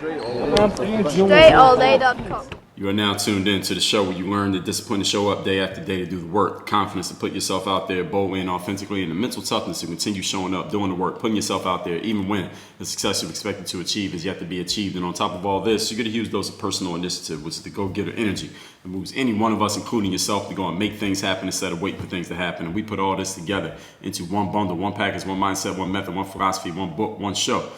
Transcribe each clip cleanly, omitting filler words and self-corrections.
DreAllDay.com. You are now tuned in to the show where you learn the discipline to show up day after day to do the work, the confidence to put yourself out there boldly and authentically, and the mental toughness to continue showing up, doing the work, putting yourself out there, even when the success you're expected to achieve is yet to be achieved. And on top of all this, you get a huge dose of personal initiative, which is the go-getter energy that moves any one of us, including yourself, to go and make things happen instead of waiting for things to happen. And we put all this together into one bundle, one package, one mindset, one method, one philosophy, one book, one show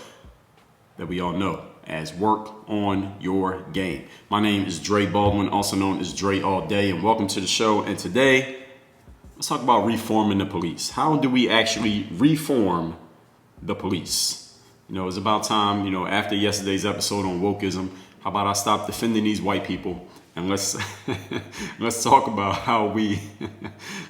that we all know as Work on Your Game. My name is Dre Baldwin, also known as Dre All Day, and welcome to the show. And today, let's talk about reforming the police. How do we actually reform the police? You know, it's about time, after yesterday's episode on wokeism, how about I stop defending these white people and let's talk about how we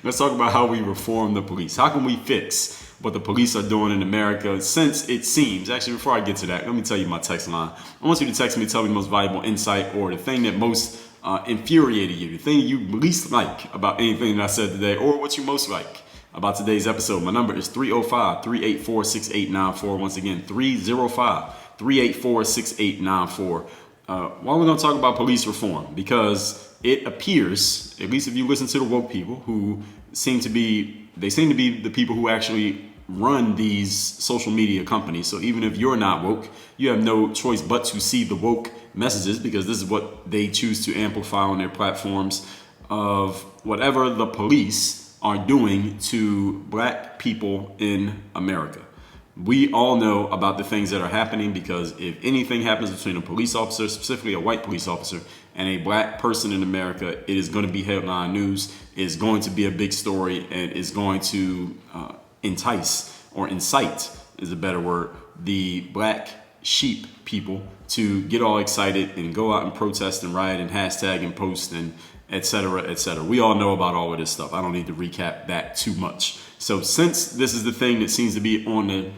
reform the police. How can we fix what the police are doing in America, since it seems, actually before I get to that, let me tell you my text line. I want you to text me, tell me the most valuable insight or the thing that most infuriated you, the thing you least like about anything that I said today, or what you most like about today's episode. My number is 305-384-6894. Once again, 305-384-6894. Why are we going to talk about police reform? Because it appears, at least if you listen to the woke people who seem to be the people who actually run these social media companies. So even if you're not woke, you have no choice but to see the woke messages, because this is what they choose to amplify on their platforms of whatever the police are doing to black people in America. We all know about the things that are happening, because if anything happens between a police officer, specifically a white police officer, and a black person in America, it is going to be headline news. It's going to be a big story, and is going to entice, or incite is a better word, the black sheep people to get all excited and go out and protest and riot and hashtag and post and et cetera, et cetera. We all know about all of this stuff. I don't need to recap that too much. So since this is the thing that seems to be on the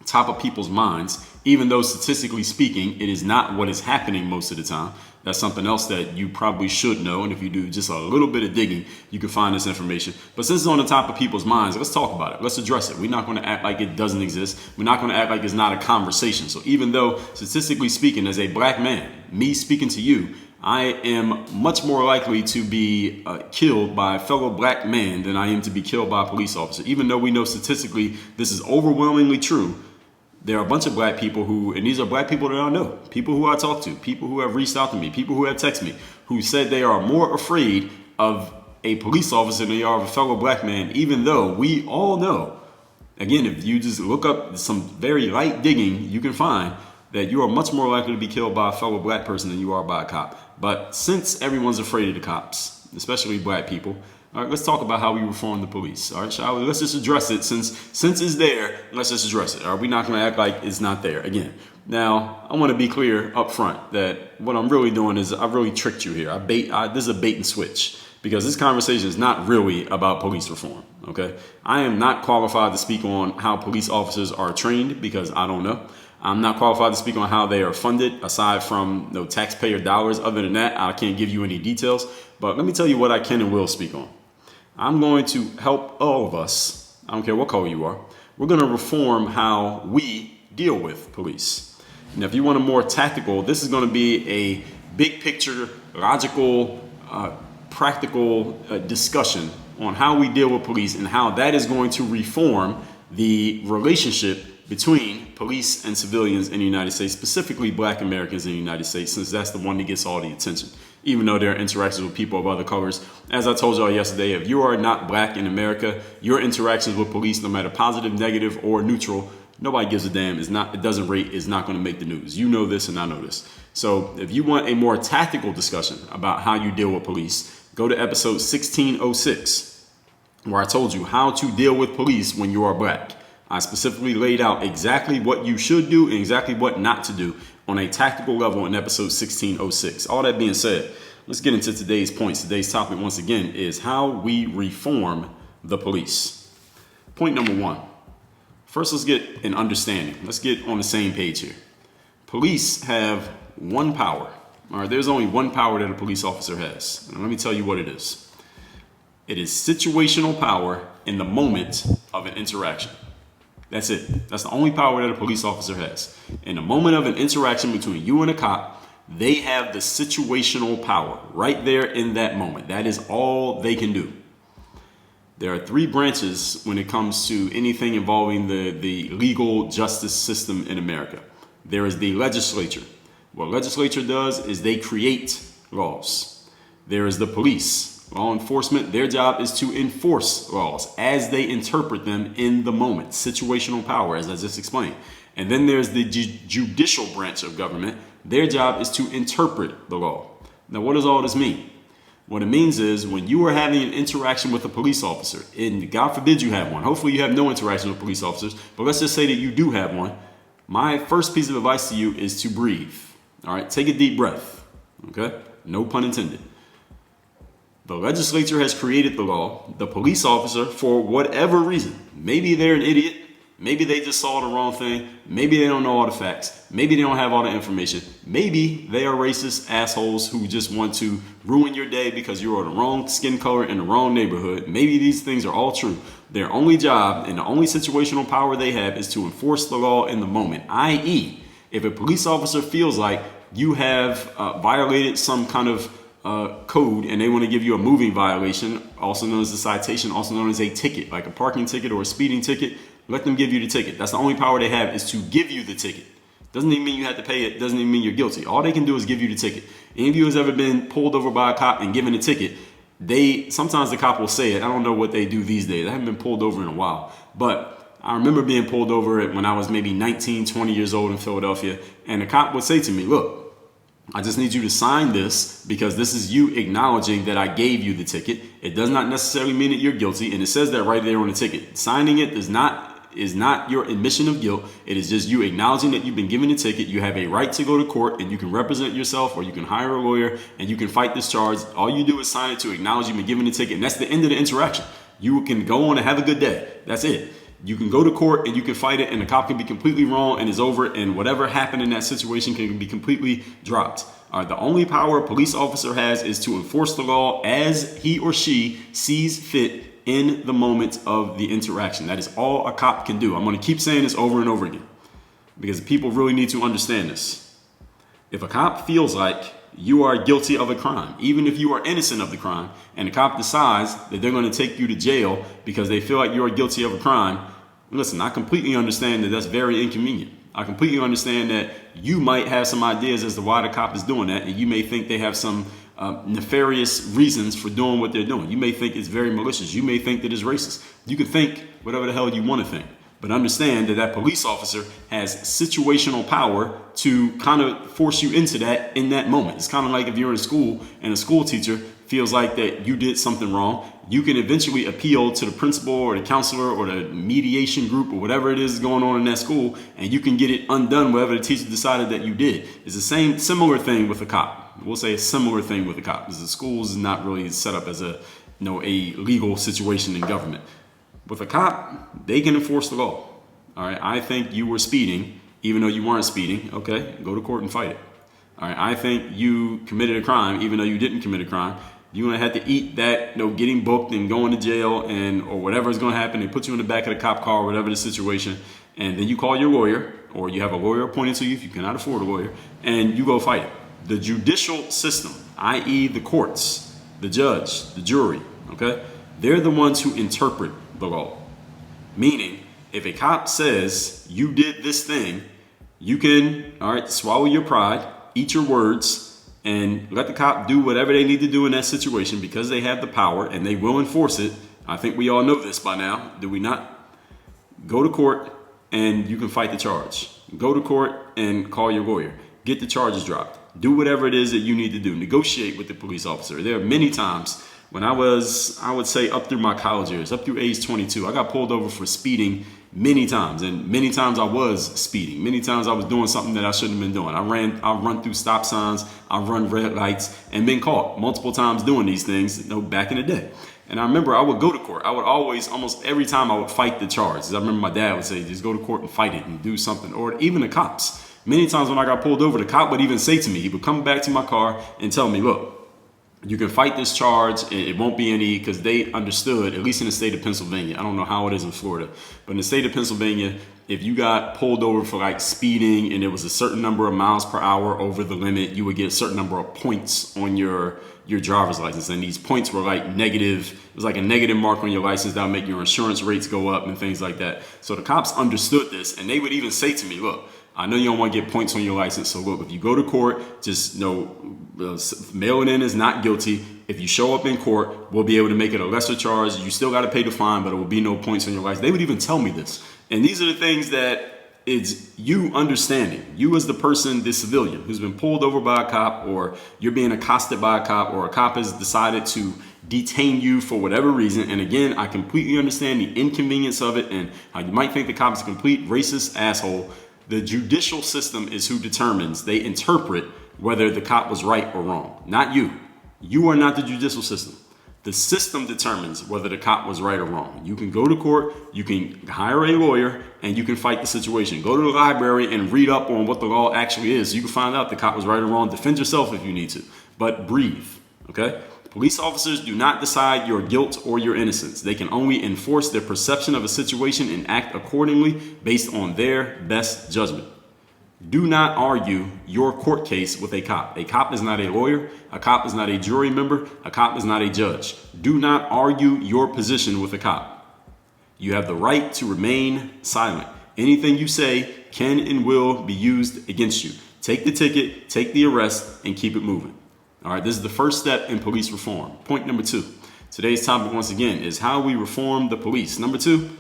top of people's minds, even though statistically speaking, it is not what is happening most of the time. That's something else that you probably should know. And if you do just a little bit of digging, you can find this information. But since it's on the top of people's minds, let's talk about it. Let's address it. We're not going to act like it doesn't exist. We're not going to act like it's not a conversation. So even though statistically speaking, as a black man, me speaking to you, I am much more likely to be killed by a fellow black man than I am to be killed by a police officer. Even though we know statistically this is overwhelmingly true, there are a bunch of black people who, and these are black people that I know, people who I talk to, people who have reached out to me, people who have texted me, who said they are more afraid of a police officer than they are of a fellow black man, even though we all know, again, if you just look up some very light digging, you can find that you are much more likely to be killed by a fellow black person than you are by a cop. But since everyone's afraid of the cops, especially black people, all right, let's talk about how we reform the police. All right, shall we? Let's just address it. Since it's there, let's just address it. All right, we're not going to act like it's not there again. Now, I want to be clear up front that what I'm really doing is I've really tricked you here. This is a bait and switch, because this conversation is not really about police reform. Okay, I am not qualified to speak on how police officers are trained, because I don't know. I'm not qualified to speak on how they are funded, aside from taxpayer dollars. Other than that, I can't give you any details. But let me tell you what I can and will speak on. I'm going to help all of us, I don't care what color you are, we're going to reform how we deal with police. And if you want a more tactical, this is going to be a big picture, logical, practical discussion on how we deal with police and how that is going to reform the relationship between police and civilians in the United States, specifically black Americans in the United States, since that's the one that gets all the attention, even though there are interactions with people of other colors. As I told y'all yesterday, if you are not black in America, your interactions with police, no matter positive, negative, or neutral, nobody gives a damn. It doesn't rate, is not going to make the news. You know this and I know this. So if you want a more tactical discussion about how you deal with police, go to episode 1606, where I told you how to deal with police when you are black. I specifically laid out exactly what you should do and exactly what not to do on a tactical level in episode 1606. All that being said, let's get into today's points. Today's topic, once again, is how we reform the police. Point number one. First, let's get an understanding. Let's get on the same page here. Police have one power. All right, there's only one power that a police officer has. And let me tell you what it is. It is situational power in the moment of an interaction. That's it. That's the only power that a police officer has. In the moment of an interaction between you and a cop, they have the situational power right there in that moment. That is all they can do. There are three branches when it comes to anything involving the legal justice system in America. There is the legislature. What legislature does is they create laws. There is the police. Law enforcement, their job is to enforce laws as they interpret them in the moment. Situational power, as I just explained. And then there's the judicial branch of government. Their job is to interpret the law. Now, what does all this mean? What it means is when you are having an interaction with a police officer, and God forbid you have one. Hopefully you have no interaction with police officers, but let's just say that you do have one. My first piece of advice to you is to breathe. All right, take a deep breath. Okay, no pun intended. The legislature has created the law. The police officer, for whatever reason, maybe they're an idiot, maybe they just saw the wrong thing, maybe they don't know all the facts, maybe they don't have all the information, maybe they are racist assholes who just want to ruin your day because you are the wrong skin color in the wrong neighborhood. Maybe these things are all true. Their only job and the only situational power they have is to enforce the law in the moment, i.e., if a police officer feels like you have violated some kind of code and they want to give you a moving violation, also known as a citation, also known as a ticket, like a parking ticket or a speeding ticket, let them give you the ticket. That's the only power they have, is to give you the ticket. Doesn't even mean you have to pay it. Doesn't even mean you're guilty. All they can do is give you the ticket. Any of you has ever been pulled over by a cop and given a ticket, sometimes the cop will say it. I don't know what they do these days. I haven't been pulled over in a while, but I remember being pulled over when I was maybe 19, 20 years old in Philadelphia, and the cop would say to me, look, I just need you to sign this because this is you acknowledging that I gave you the ticket. It does not necessarily mean that you're guilty, and it says that right there on the ticket. Signing it is not your admission of guilt. It is just you acknowledging that you've been given a ticket. You have a right to go to court, and you can represent yourself, or you can hire a lawyer, and you can fight this charge. All you do is sign it to acknowledge you've been given a ticket, and that's the end of the interaction. You can go on and have a good day. That's it. You can go to court and you can fight it, and the cop can be completely wrong and it's over, and whatever happened in that situation can be completely dropped. All right, the only power a police officer has is to enforce the law as he or she sees fit in the moment of the interaction. That is all a cop can do. I'm going to keep saying this over and over again because people really need to understand this. If a cop feels like you are guilty of a crime, even if you are innocent of the crime, and the cop decides that they're going to take you to jail because they feel like you are guilty of a crime, listen, I completely understand that that's very inconvenient. I completely understand that you might have some ideas as to why the cop is doing that, and you may think they have some nefarious reasons for doing what they're doing. You may think it's very malicious. You may think that it's racist. You can think whatever the hell you want to think, but understand that that police officer has situational power to kind of force you into that in that moment. It's kind of like if you're in school and a school teacher feels like that you did something wrong, you can eventually appeal to the principal or the counselor or the mediation group or whatever it is going on in that school, and you can get it undone, whatever the teacher decided that you did. It's the similar thing with a cop. We'll say a similar thing with a cop, because the schools is not really set up as a legal situation in government. With a cop, they can enforce the law. All right, I think you were speeding, even though you weren't speeding. Okay, go to court and fight it. All right, I think you committed a crime, even though you didn't commit a crime. You're gonna have to eat that, getting booked and going to jail or whatever is gonna happen. They put you in the back of the cop car, whatever the situation, and then you call your lawyer, or you have a lawyer appointed to you if you cannot afford a lawyer, and you go fight it. The judicial system, i.e. the courts, the judge, the jury, okay, they're the ones who interpret the law. Meaning, if a cop says you did this thing, you can, all right, swallow your pride, eat your words, and let the cop do whatever they need to do in that situation because they have the power and they will enforce it. I think we all know this by now. Do we not? Go to court and you can fight the charge. Go to court and call your lawyer. Get the charges dropped. Do whatever it is that you need to do. Negotiate with the police officer. There are many times when I would say up through my college years, up through age 22, I got pulled over for speeding many times, and many times I was speeding. Many times I was doing something that I shouldn't have been doing. I run through stop signs, I run red lights, and been caught multiple times doing these things, back in the day. And I remember I would go to court. I would always, almost every time I would fight the charge. I remember my dad would say, just go to court and fight it and do something. Or even the cops. Many times when I got pulled over, the cop would even say to me, he would come back to my car and tell me, look, You can fight this charge. It won't be any, because they understood, at least in the state of Pennsylvania. I don't know how it is in Florida, but in the state of Pennsylvania, if you got pulled over for like speeding and it was a certain number of miles per hour over the limit, you would get a certain number of points on your driver's license. And these points were like negative. It was like a negative mark on your license that would make your insurance rates go up and things like that. So the cops understood this, and they would even say to me, look, I know you don't want to get points on your license. So look, if you go to court, just mail it in as not guilty. If you show up in court, we'll be able to make it a lesser charge. You still got to pay the fine, but it will be no points on your license. They would even tell me this. And these are the things that it's you understanding. You as the person, the civilian who's been pulled over by a cop, or you're being accosted by a cop, or a cop has decided to detain you for whatever reason. And again, I completely understand the inconvenience of it and how you might think the cop is a complete racist asshole. The judicial system is who determines. They interpret whether the cop was right or wrong, not you. You are not the judicial system. The system determines whether the cop was right or wrong. You can go to court, you can hire a lawyer, and you can fight the situation. Go to the library and read up on what the law actually is. You can find out the cop was right or wrong. Defend yourself if you need to, but breathe, okay? Police officers do not decide your guilt or your innocence. They can only enforce their perception of a situation and act accordingly based on their best judgment. Do not argue your court case with a cop. A cop is not a lawyer. A cop is not a jury member. A cop is not a judge. Do not argue your position with a cop. You have the right to remain silent. Anything you say can and will be used against you. Take the ticket, take the arrest, and keep it moving. All right, this is the first step in police reform. Point number 2. Today's topic, once again, is how we reform the police. Number 2,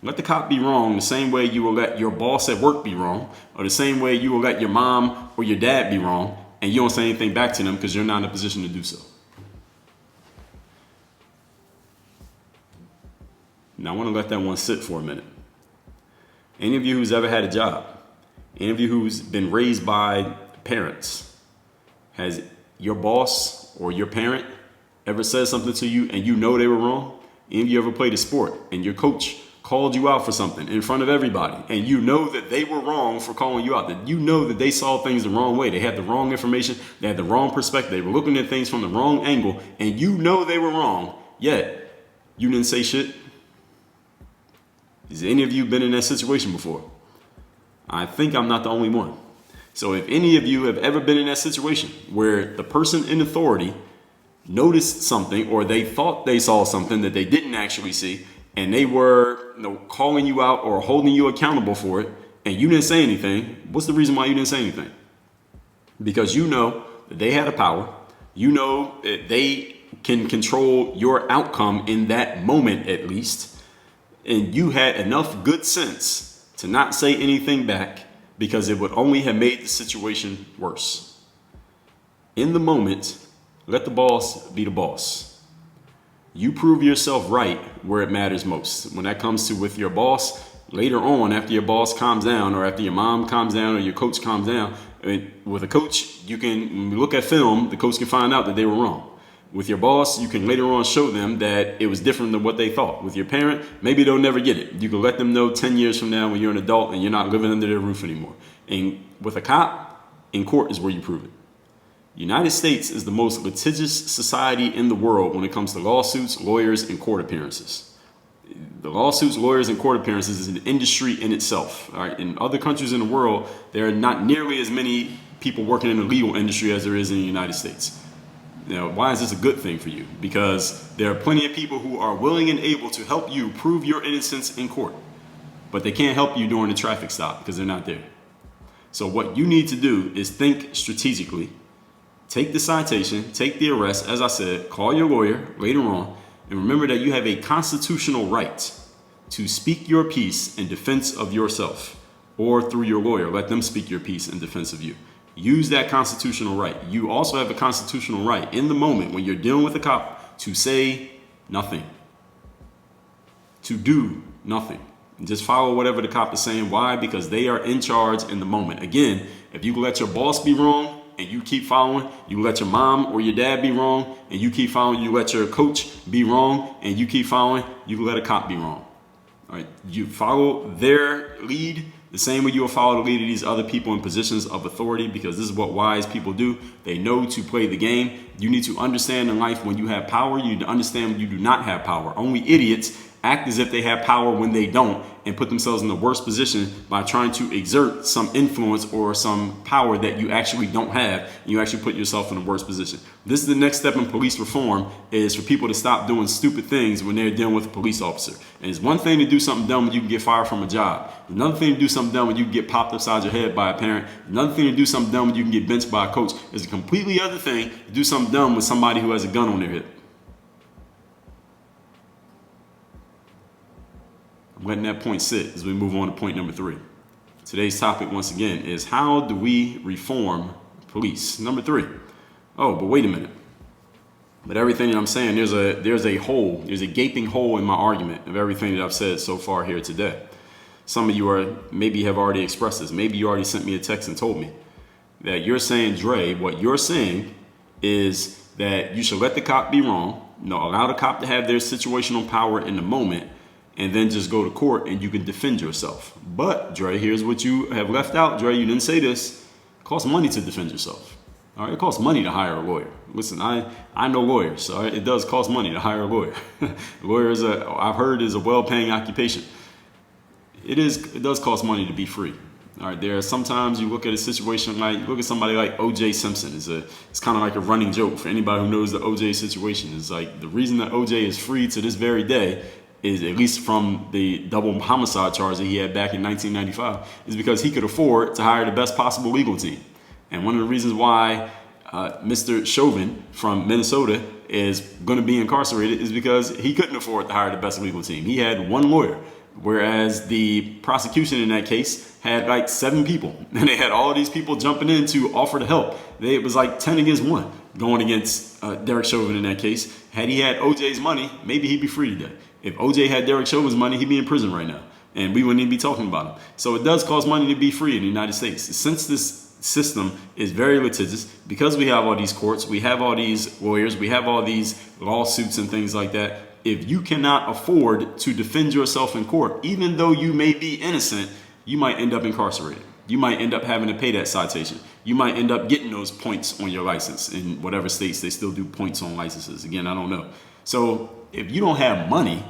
let the cop be wrong the same way you will let your boss at work be wrong, or the same way you will let your mom or your dad be wrong, and you don't say anything back to them because you're not in a position to do so. Now, I want to let that one sit for a minute. Any of you who's ever had a job, any of you who's been raised by parents, has your boss or your parent ever said something to you and you know they were wrong? Any of you ever played a sport and your coach called you out for something in front of everybody, and you know that they were wrong for calling you out, that you know that they saw things the wrong way, they had the wrong information, they had the wrong perspective, they were looking at things from the wrong angle, and you know they were wrong, yet you didn't say shit? Has any of you been in that situation before? I think I'm not the only one. So if any of you have ever been in that situation where the person in authority noticed something, or they thought they saw something that they didn't actually see, and they were calling you out or holding you accountable for it, and you didn't say anything, what's the reason why you didn't say anything? Because you know that they had a power. You know that they can control your outcome in that moment at least. And you had enough good sense to not say anything back, because it would only have made the situation worse. In the moment, let the boss be the boss. You prove yourself right where it matters most. When that comes to with your boss, later on, after your boss calms down, or after your mom calms down, or your coach calms down, with a coach, you can, when we look at film, the coach can find out that they were wrong. With your boss, you can later on show them that it was different than what they thought. With your parent, maybe they'll never get it. You can let them know 10 years from now when you're an adult and you're not living under their roof anymore. And with a cop, in court is where you prove it. United States is the most litigious society in the world when it comes to lawsuits, lawyers, and court appearances. The lawsuits, lawyers, and court appearances is an industry in itself. All right? In other countries in the world, there are not nearly as many people working in the legal industry as there is in the United States. Now, why is this a good thing for you? Because there are plenty of people who are willing and able to help you prove your innocence in court, but they can't help you during the traffic stop because they're not there. So what you need to do is think strategically. Take the citation, take the arrest, as I said, call your lawyer later on, and remember that you have a constitutional right to speak your piece in defense of yourself, or through your lawyer, let them speak your piece in defense of you. Use that constitutional right. You also have a constitutional right in the moment when you're dealing with a cop to say nothing, to do nothing. And just follow whatever the cop is saying. Why? Because they are in charge in the moment. Again, if you let your boss be wrong and you keep following, you let your mom or your dad be wrong and you keep following, you let your coach be wrong and you keep following, you let a cop be wrong. All right, you follow their lead, The same way you will follow the lead of these other people in positions of authority, because this is what wise people do. They know to play the game. You need to understand in life when you have power. You need to understand when you do not have power. Only idiots act as if they have power when they don't, and put themselves in the worst position by trying to exert some influence or some power that you actually don't have, and you actually put yourself in the worst position. This is the next step in police reform, is for people to stop doing stupid things when they're dealing with a police officer. And it's one thing to do something dumb when you can get fired from a job. Another thing to do something dumb when you can get popped upside your head by a parent. Another thing to do something dumb when you can get benched by a coach. It's a completely other thing to do something dumb with somebody who has a gun on their hip. I'm letting that point sit as we move on to point number 3. Today's topic, once again, is how do we reform police? Number 3. Oh, but wait a minute. But everything that I'm saying, there's a gaping hole in my argument of everything that I've said so far here today. Some of you maybe have already expressed this. Maybe you already sent me a text and told me that you're saying, Dre, what you're saying is that you should let the cop be wrong, allow the cop to have their situational power in the moment, and then just go to court and you can defend yourself. But, Dre, here's what you have left out. Dre, you didn't say this. It costs money to defend yourself. All right, it costs money to hire a lawyer. Listen, I know lawyers, all right? It does cost money to hire a lawyer. Lawyer I've heard, is a well-paying occupation. It does cost money to be free. All right, there are sometimes you look at a situation like, you look at somebody like O.J. Simpson. It's kind of like a running joke for anybody who knows the O.J. situation. It's like the reason that O.J. is free to this very day is, at least from the double homicide charge that he had back in 1995, is because he could afford to hire the best possible legal team. And one of the reasons why Mr. Chauvin from Minnesota is going to be incarcerated is because he couldn't afford to hire the best legal team. He had one lawyer, whereas the prosecution in that case had like 7 people. And they had all these people jumping in to offer to help. It was like 10 against 1 going against Derek Chauvin in that case. Had he had OJ's money, maybe he'd be free today. If OJ had Derek Chauvin's money, he'd be in prison right now, and we wouldn't even be talking about him. So it does cost money to be free in the United States. Since this system is very litigious, because we have all these courts, we have all these lawyers, we have all these lawsuits and things like that, if you cannot afford to defend yourself in court, even though you may be innocent, you might end up incarcerated. You might end up having to pay that citation. You might end up getting those points on your license. In whatever states they still do points on licenses. Again, I don't know. So if you don't have money,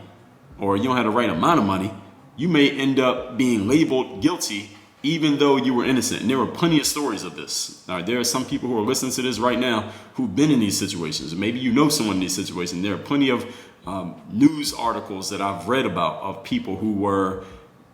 or you don't have the right amount of money, you may end up being labeled guilty even though you were innocent. And there are plenty of stories of this. All right, there are some people who are listening to this right now who've been in these situations. Maybe you know someone in these situations. There are plenty of news articles that I've read about of people who were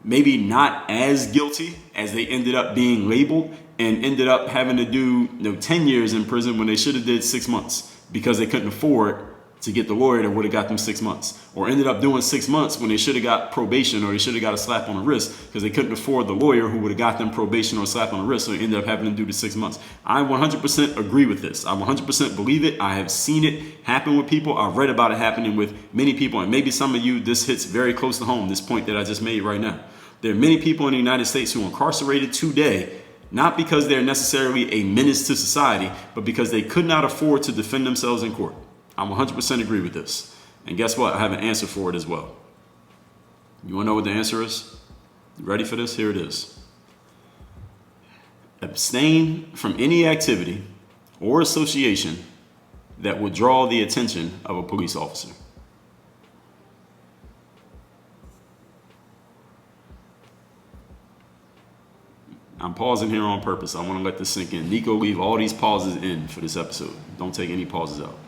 maybe not as guilty as they ended up being labeled, and ended up having to do 10 years in prison when they should have did 6 months because they couldn't afford to get the lawyer that would have got them 6 months, or ended up doing 6 months when they should have got probation, or they should have got a slap on the wrist because they couldn't afford the lawyer who would have got them probation or a slap on the wrist, so they ended up having to do the 6 months. I 100% agree with this. I 100% believe it. I have seen it happen with people. I've read about it happening with many people, and maybe some of you, this hits very close to home, this point that I just made right now. There are many people in the United States who are incarcerated today, not because they're necessarily a menace to society, but because they could not afford to defend themselves in court. I 100% agree with this. And guess what? I have an answer for it as well. You want to know what the answer is? You ready for this? Here it is. Abstain from any activity or association that would draw the attention of a police officer. I'm pausing here on purpose. I want to let this sink in. Nico, leave all these pauses in for this episode. Don't take any pauses out.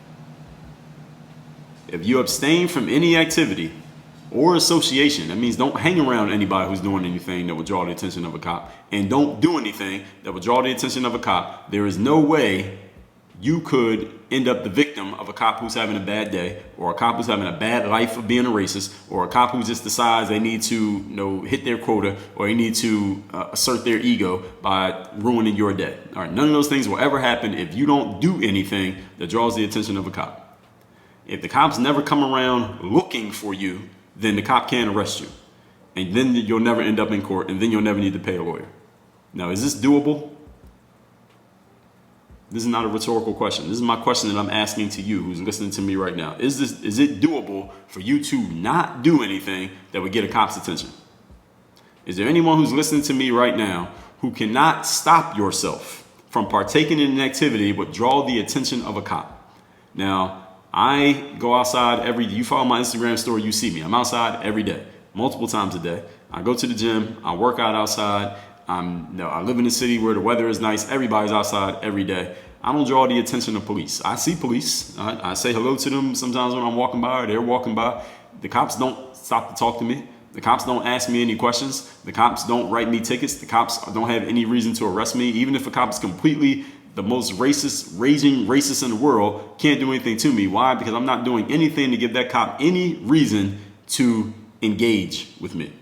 If you abstain from any activity or association, that means don't hang around anybody who's doing anything that would draw the attention of a cop, and don't do anything that would draw the attention of a cop, there is no way you could end up the victim of a cop who's having a bad day, or a cop who's having a bad life of being a racist, or a cop who just decides they need to hit their quota, or they need to assert their ego by ruining your day. All right, none of those things will ever happen if you don't do anything that draws the attention of a cop. If the cops never come around looking for you, then the cop can't arrest you. And then you'll never end up in court, and then you'll never need to pay a lawyer. Now, is this doable? This is not a rhetorical question. This is my question that I'm asking to you who's listening to me right now. Is it doable for you to not do anything that would get a cop's attention? Is there anyone who's listening to me right now who cannot stop yourself from partaking in an activity but draw the attention of a cop? Now, I go outside you follow my Instagram story, you see me. I'm outside every day, multiple times a day. I go to the gym, I work out outside. I live in a city where the weather is nice. Everybody's outside every day. I don't draw the attention of police. I see police. I say hello to them sometimes when I'm walking by or they're walking by. The cops don't stop to talk to me. The cops don't ask me any questions. The cops don't write me tickets. The cops don't have any reason to arrest me. Even if a cop is completely the most raging racist in the world, can't do anything to me. Why? Because I'm not doing anything to give that cop any reason to engage with me.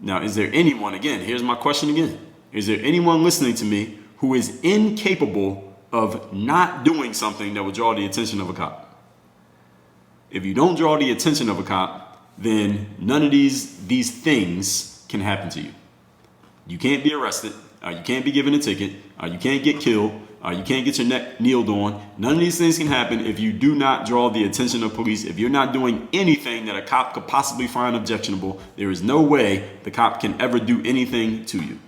Now, is there anyone, again, here's my question again. Is there anyone listening to me who is incapable of not doing something that will draw the attention of a cop? If you don't draw the attention of a cop, then none of these things can happen to you. You can't be arrested. You can't be given a ticket. You can't get killed. You can't get your neck kneeled on. None of these things can happen if you do not draw the attention of police. If you're not doing anything that a cop could possibly find objectionable, there is no way the cop can ever do anything to you.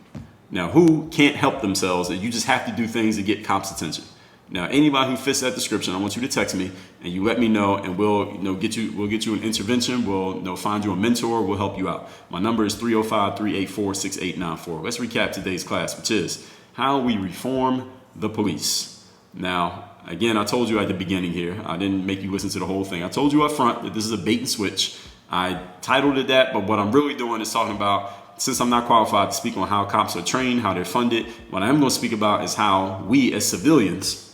Now, who can't help themselves? You just have to do things to get cops' attention. Now, anybody who fits that description, I want you to text me and you let me know, and we'll get you an intervention. We'll find you a mentor. We'll help you out. My number is 305-384-6894. Let's recap today's class, which is how we reform the police. Now, again, I told you at the beginning here, I didn't make you listen to the whole thing. I told you up front that this is a bait and switch. I titled it that, but what I'm really doing is talking about, since I'm not qualified to speak on how cops are trained, how they're funded, what I am going to speak about is how we as civilians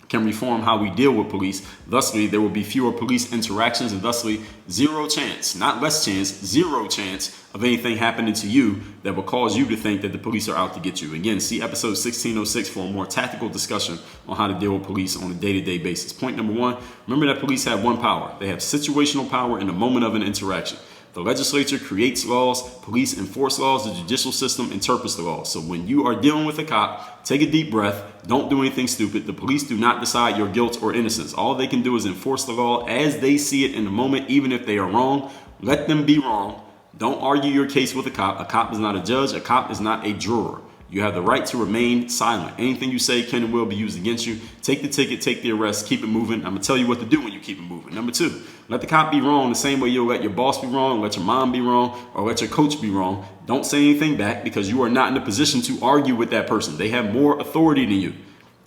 can reform how we deal with police. Thusly, there will be fewer police interactions and thusly zero chance, not less chance, zero chance of anything happening to you that will cause you to think that the police are out to get you. Again, see episode 1606 for a more tactical discussion on how to deal with police on a day-to-day basis. Point number one, remember that police have one power. They have situational power in the moment of an interaction. The legislature creates laws, police enforce laws, the judicial system interprets the laws. So when you are dealing with a cop, take a deep breath, don't do anything stupid. The police do not decide your guilt or innocence. All they can do is enforce the law as they see it in the moment, even if they are wrong. Let them be wrong. Don't argue your case with a cop. A cop is not a judge. A cop is not a juror. You have the right to remain silent. Anything you say can and will be used against you. Take the ticket, take the arrest, keep it moving. I'm going to tell you what to do when you keep it moving. Number two, let the cop be wrong the same way you'll let your boss be wrong, let your mom be wrong, or let your coach be wrong. Don't say anything back because you are not in a position to argue with that person. They have more authority than you.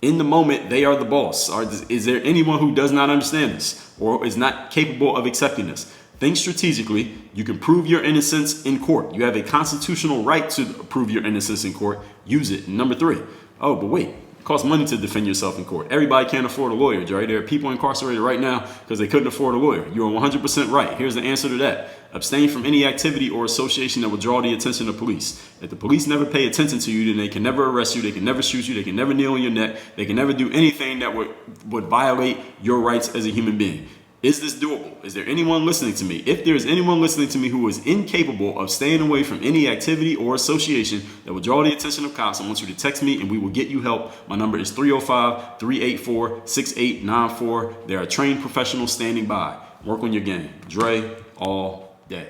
In the moment, they are the boss. Is there anyone who does not understand this or is not capable of accepting this? Think strategically. You can prove your innocence in court. You have a constitutional right to prove your innocence in court. Use it. And number three, oh, but wait, it costs money to defend yourself in court. Everybody can't afford a lawyer, Dre. There are people incarcerated right now because they couldn't afford a lawyer. You are 100% right. Here's the answer to that. Abstain from any activity or association that will draw the attention of police. If the police never pay attention to you, then they can never arrest you, they can never shoot you, they can never kneel on your neck, they can never do anything that would violate your rights as a human being. Is this doable? Is there anyone listening to me? If there is anyone listening to me who is incapable of staying away from any activity or association that will draw the attention of cops, I want you to text me and we will get you help. My number is 305-384-6894. There are trained professionals standing by. Work on your game. Dre all day.